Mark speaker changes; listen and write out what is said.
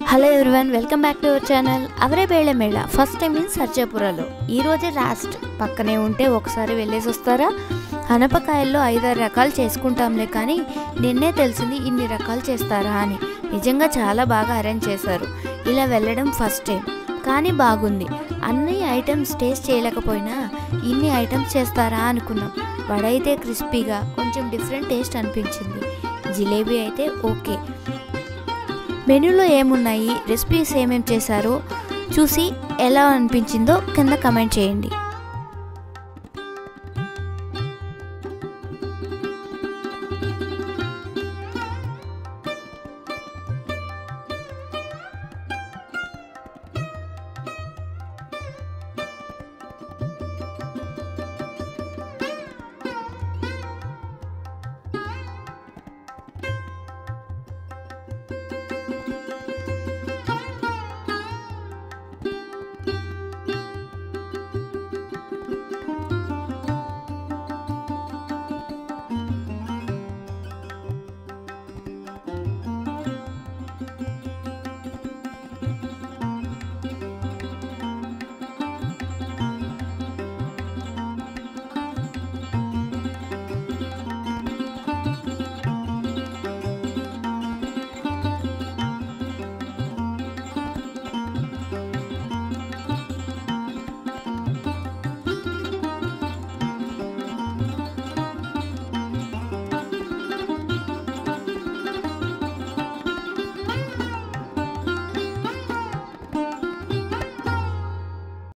Speaker 1: Hello everyone, welcome back to our channel. Avare Bele Mela first time in సర్జాపురలో. ఈరోజే last. పక్కనే ఉంటే ఒకసారి వెళ్ళేసి వస్తారా? అనపకాయల్లో 5-6 రకాలు చేసుకుంటాంలే, కానీ నిన్నే తెలిసింది ఇన్ని రకాలు చేస్తారా అని. నిజంగా చాలా బాగా అరేంజ్ చేశారు. ఇలా వెళ్ళడం ఫస్ట్ టైం, కానీ బాగుంది. అన్ని ఐటమ్స్ టేస్ట్ చేయలేకపోయినా ఇన్ని ఐటమ్స్ చేస్తారా అనుకున్నాం. వడ అయితే క్రిస్పీగా కొంచెం డిఫరెంట్ టేస్ట్ అనిపించింది. జిలేబీ అయితే ఓకే. మెనూలో ఏమున్నాయి, రెసిపీస్ ఏమేమి చేశారో చూసి ఎలా అనిపించిందో కింద కమెంట్ చేయండి.